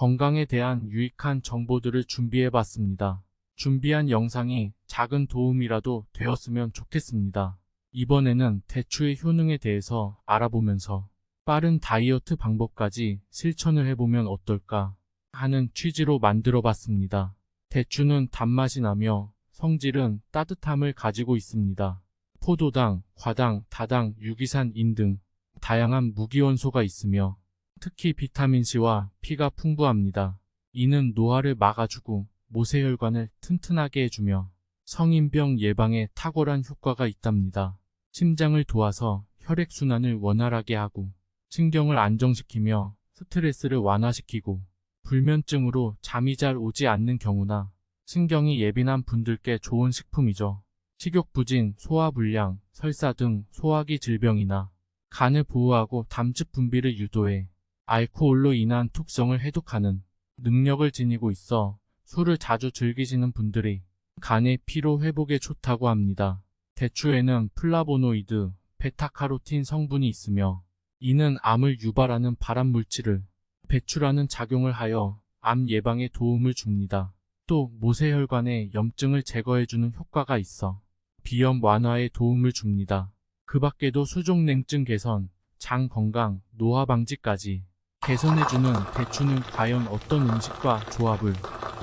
건강에 대한 유익한 정보들을 준비해봤습니다. 준비한 영상이 작은 도움이라도 되었으면 좋겠습니다. 이번에는 대추의 효능에 대해서 알아보면서 빠른 다이어트 방법까지 실천을 해보면 어떨까 하는 취지로 만들어봤습니다. 대추는 단맛이 나며 성질은 따뜻함을 가지고 있습니다. 포도당, 과당, 다당, 유기산인 등 다양한 무기원소가 있으며 특히 비타민C와 P가 풍부합니다. 이는 노화를 막아주고 모세혈관을 튼튼하게 해주며 성인병 예방에 탁월한 효과가 있답니다. 심장을 도와서 혈액순환을 원활하게 하고 신경을 안정시키며 스트레스를 완화시키고 불면증으로 잠이 잘 오지 않는 경우나 신경이 예민한 분들께 좋은 식품이죠. 식욕부진, 소화불량, 설사 등 소화기 질병이나 간을 보호하고 담즙 분비를 유도해 알코올로 인한 툭성을 해독하는 능력을 지니고 있어 술을 자주 즐기시는 분들이 간의 피로 회복에 좋다고 합니다. 대추에는 플라보노이드, 베타카로틴 성분이 있으며 이는 암을 유발하는 발암물질을 배출하는 작용을 하여 암 예방에 도움을 줍니다. 또 모세혈관의 염증을 제거해주는 효과가 있어 비염 완화에 도움을 줍니다. 그 밖에도 수족냉증 개선, 장 건강, 노화 방지까지 개선해주는 대추는 과연 어떤 음식과 조합을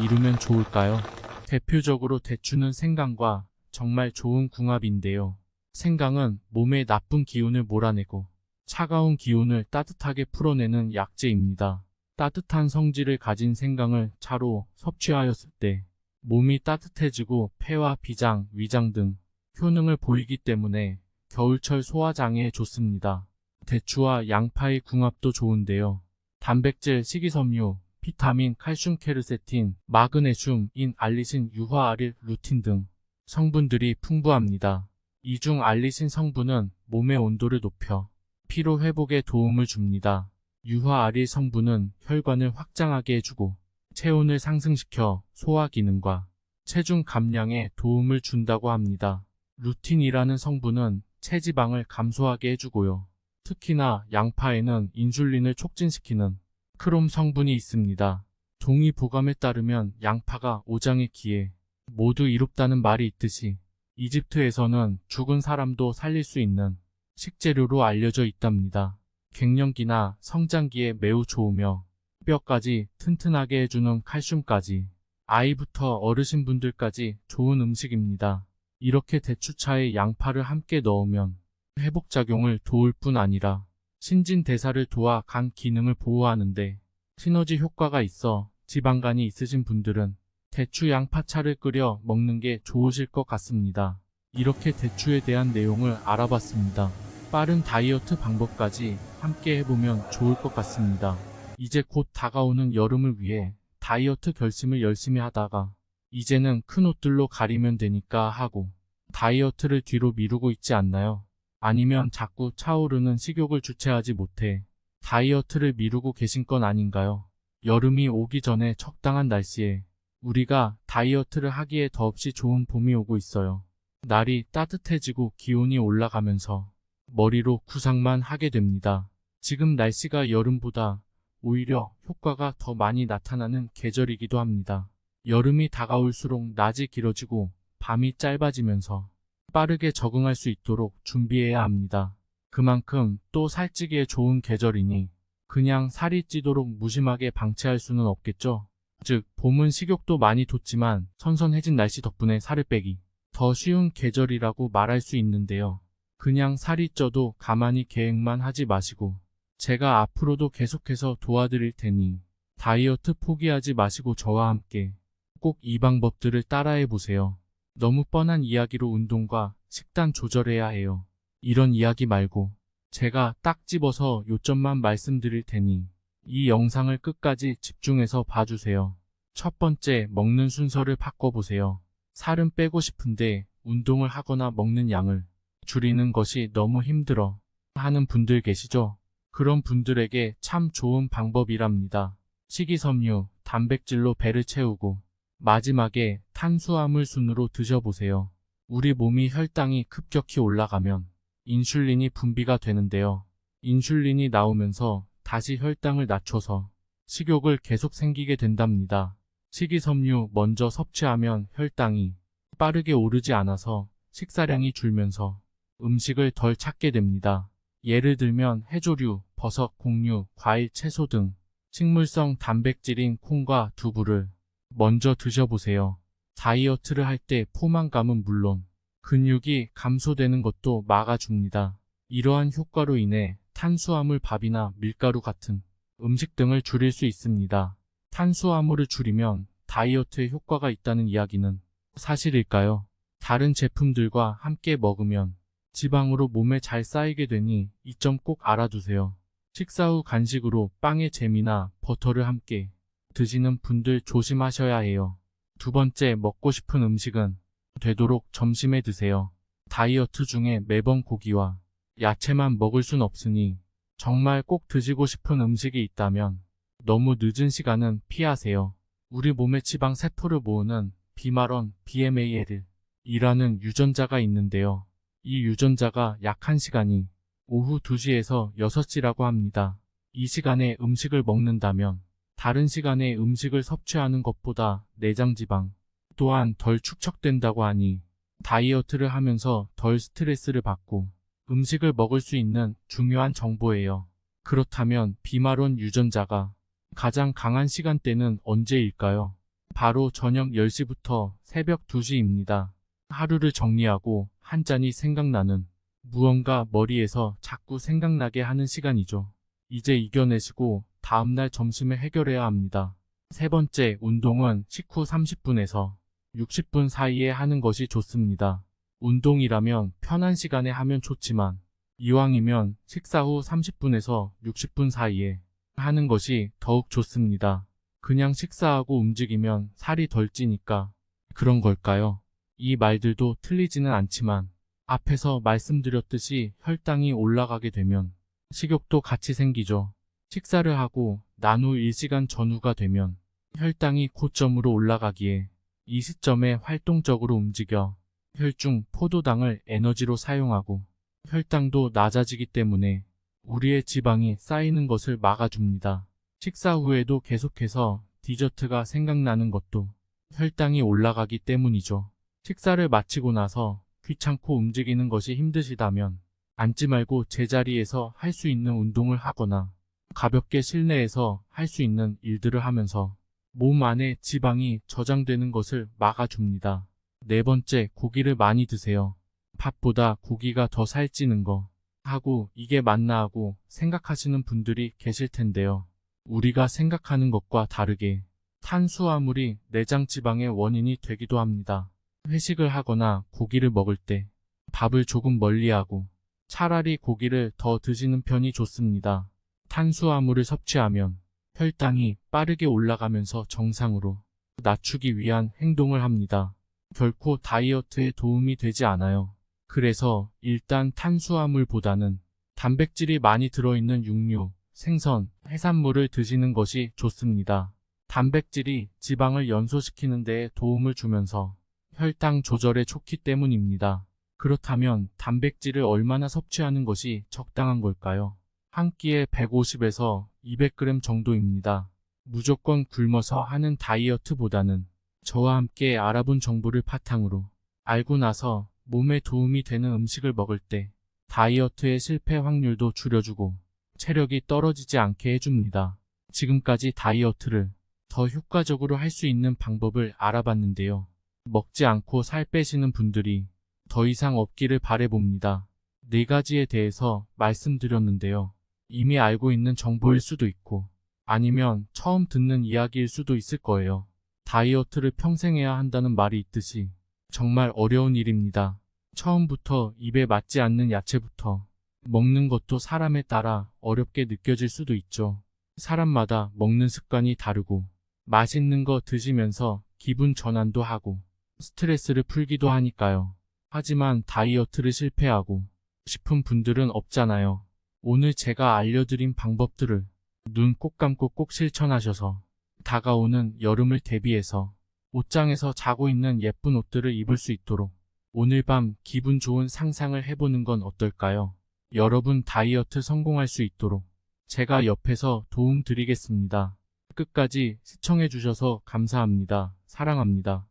이루면 좋을까요? 대표적으로 대추는 생강과 정말 좋은 궁합인데요. 생강은 몸의 나쁜 기운을 몰아내고 차가운 기운을 따뜻하게 풀어내는 약재입니다. 따뜻한 성질을 가진 생강을 차로 섭취하였을 때 몸이 따뜻해지고 폐와 비장, 위장 등 효능을 보이기 때문에 겨울철 소화장애에 좋습니다. 대추와 양파의 궁합도 좋은데요. 단백질, 식이섬유, 비타민, 칼슘, 케르세틴, 마그네슘, 인, 알리신, 유화, 아릴, 루틴 등 성분들이 풍부합니다. 이 중 알리신 성분은 몸의 온도를 높여 피로 회복에 도움을 줍니다. 유화 아릴 성분은 혈관을 확장하게 해주고 체온을 상승시켜 소화 기능과 체중 감량에 도움을 준다고 합니다. 루틴이라는 성분은 체지방을 감소하게 해주고요. 특히나 양파에는 인슐린을 촉진시키는 크롬 성분이 있습니다. 동의보감에 따르면 양파가 오장의 기에 모두 이롭다는 말이 있듯이 이집트에서는 죽은 사람도 살릴 수 있는 식재료로 알려져 있답니다. 갱년기나 성장기에 매우 좋으며 뼈까지 튼튼하게 해주는 칼슘까지 아이부터 어르신분들까지 좋은 음식입니다. 이렇게 대추차에 양파를 함께 넣으면 회복작용을 도울 뿐 아니라 신진대사를 도와 간 기능을 보호하는데 시너지 효과가 있어 지방간이 있으신 분들은 대추 양파차를 끓여 먹는 게 좋으실 것 같습니다. 이렇게 대추에 대한 내용을 알아봤습니다. 빠른 다이어트 방법까지 함께 해보면 좋을 것 같습니다. 이제 곧 다가오는 여름을 위해 다이어트 결심을 열심히 하다가 이제는 큰 옷들로 가리면 되니까 하고 다이어트를 뒤로 미루고 있지 않나요? 아니면 자꾸 차오르는 식욕을 주체하지 못해 다이어트를 미루고 계신 건 아닌가요? 여름이 오기 전에 적당한 날씨에 우리가 다이어트를 하기에 더없이 좋은 봄이 오고 있어요. 날이 따뜻해지고 기온이 올라가면서 머리로 구상만 하게 됩니다. 지금 날씨가 여름보다 오히려 효과가 더 많이 나타나는 계절이기도 합니다. 여름이 다가올수록 낮이 길어지고 밤이 짧아지면서 빠르게 적응할 수 있도록 준비해야 합니다. 그만큼 또 살찌기에 좋은 계절이니 그냥 살이 찌도록 무심하게 방치할 수는 없겠죠. 즉, 봄은 식욕도 많이 돋지만 선선해진 날씨 덕분에 살을 빼기 더 쉬운 계절이라고 말할 수 있는데요. 그냥 살이 쪄도 가만히 계획만 하지 마시고 제가 앞으로도 계속해서 도와드릴 테니 다이어트 포기하지 마시고 저와 함께 꼭 이 방법들을 따라해 보세요. 너무 뻔한 이야기로 운동과 식단 조절해야 해요. 이런 이야기 말고 제가 딱 집어서 요점만 말씀드릴 테니 이 영상을 끝까지 집중해서 봐주세요. 첫 번째, 먹는 순서를 바꿔보세요. 살은 빼고 싶은데 운동을 하거나 먹는 양을 줄이는 것이 너무 힘들어 하는 분들 계시죠? 그런 분들에게 참 좋은 방법이랍니다. 식이섬유, 단백질로 배를 채우고 마지막에 탄수화물 순으로 드셔보세요. 우리 몸이 혈당이 급격히 올라가면 인슐린이 분비가 되는데요. 인슐린이 나오면서 다시 혈당을 낮춰서 식욕을 계속 생기게 된답니다. 식이섬유 먼저 섭취하면 혈당이 빠르게 오르지 않아서 식사량이 줄면서 음식을 덜 찾게 됩니다. 예를 들면 해조류, 버섯, 곡류, 과일, 채소 등 식물성 단백질인 콩과 두부를 먼저 드셔보세요. 다이어트를 할 때 포만감은 물론 근육이 감소되는 것도 막아줍니다. 이러한 효과로 인해 탄수화물 밥이나 밀가루 같은 음식 등을 줄일 수 있습니다. 탄수화물을 줄이면 다이어트에 효과가 있다는 이야기는 사실일까요? 다른 제품들과 함께 먹으면 지방으로 몸에 잘 쌓이게 되니 이 점 꼭 알아두세요. 식사 후 간식으로 빵에 잼이나 버터를 함께 드시는 분들 조심하셔야 해요. 두 번째, 먹고 싶은 음식은 되도록 점심에 드세요. 다이어트 중에 매번 고기와 야채만 먹을 순 없으니 정말 꼭 드시고 싶은 음식이 있다면 너무 늦은 시간은 피하세요. 우리 몸의 지방 세포를 모으는 비말원, BMAL이라는 유전자가 있는데요. 이 유전자가 약한 시간이 오후 2시에서 6시라고 합니다. 이 시간에 음식을 먹는다면 다른 시간에 음식을 섭취하는 것보다 내장 지방 또한 덜 축적된다고 하니 다이어트를 하면서 덜 스트레스를 받고 음식을 먹을 수 있는 중요한 정보예요. 그렇다면 비말원 유전자가 가장 강한 시간대는 언제일까요? 바로 저녁 10시부터 새벽 2시입니다. 하루를 정리하고 한 잔이 생각나는 무언가 머리에서 자꾸 생각나게 하는 시간이죠. 이제 이겨내시고 다음날 점심에 해결해야 합니다. 세 번째, 운동은 식후 30분에서 60분 사이에 하는 것이 좋습니다. 운동이라면 편한 시간에 하면 좋지만 이왕이면 식사 후 30분에서 60분 사이에 하는 것이 더욱 좋습니다. 그냥 식사하고 움직이면 살이 덜 찌니까 그런 걸까요? 이 말들도 틀리지는 않지만 앞에서 말씀드렸듯이 혈당이 올라가게 되면 식욕도 같이 생기죠. 식사를 하고 난 후 1시간 전후가 되면 혈당이 고점으로 올라가기에 이 시점에 활동적으로 움직여 혈중 포도당을 에너지로 사용하고 혈당도 낮아지기 때문에 우리의 지방이 쌓이는 것을 막아줍니다. 식사 후에도 계속해서 디저트가 생각나는 것도 혈당이 올라가기 때문이죠. 식사를 마치고 나서 귀찮고 움직이는 것이 힘드시다면 앉지 말고 제자리에서 할 수 있는 운동을 하거나 가볍게 실내에서 할 수 있는 일들을 하면서 몸 안에 지방이 저장되는 것을 막아줍니다. 네 번째, 고기를 많이 드세요. 밥보다 고기가 더 살찌는 거 하고 이게 맞나 하고 생각하시는 분들이 계실 텐데요. 우리가 생각하는 것과 다르게 탄수화물이 내장 지방의 원인이 되기도 합니다. 회식을 하거나 고기를 먹을 때 밥을 조금 멀리하고 차라리 고기를 더 드시는 편이 좋습니다. 탄수화물을 섭취하면 혈당이 빠르게 올라가면서 정상으로 낮추기 위한 행동을 합니다. 결코 다이어트에 도움이 되지 않아요. 그래서 일단 탄수화물보다는 단백질이 많이 들어있는 육류, 생선, 해산물을 드시는 것이 좋습니다. 단백질이 지방을 연소시키는 데에 도움을 주면서 혈당 조절에 좋기 때문입니다. 그렇다면 단백질을 얼마나 섭취하는 것이 적당한 걸까요? 한 끼에 150에서 200g 정도입니다. 무조건 굶어서 하는 다이어트보다는 저와 함께 알아본 정보를 바탕으로 알고 나서 몸에 도움이 되는 음식을 먹을 때 다이어트의 실패 확률도 줄여주고 체력이 떨어지지 않게 해줍니다. 지금까지 다이어트를 더 효과적으로 할 수 있는 방법을 알아봤는데요. 먹지 않고 살 빼시는 분들이 더 이상 없기를 바라봅니다. 4가지에 대해서 말씀드렸는데요. 이미 알고 있는 정보일 수도 있고 아니면 처음 듣는 이야기일 수도 있을 거예요. 다이어트를 평생 해야 한다는 말이 있듯이 정말 어려운 일입니다. 처음부터 입에 맞지 않는 야채부터 먹는 것도 사람에 따라 어렵게 느껴질 수도 있죠. 사람마다 먹는 습관이 다르고 맛있는 거 드시면서 기분 전환도 하고 스트레스를 풀기도 하니까요. 하지만 다이어트를 실패하고 싶은 분들은 없잖아요. 오늘 제가 알려드린 방법들을 눈 꼭 감고 꼭 실천하셔서 다가오는 여름을 대비해서 옷장에서 자고 있는 예쁜 옷들을 입을 수 있도록 오늘 밤 기분 좋은 상상을 해보는 건 어떨까요? 여러분 다이어트 성공할 수 있도록 제가 옆에서 도움 드리겠습니다. 끝까지 시청해주셔서 감사합니다. 사랑합니다.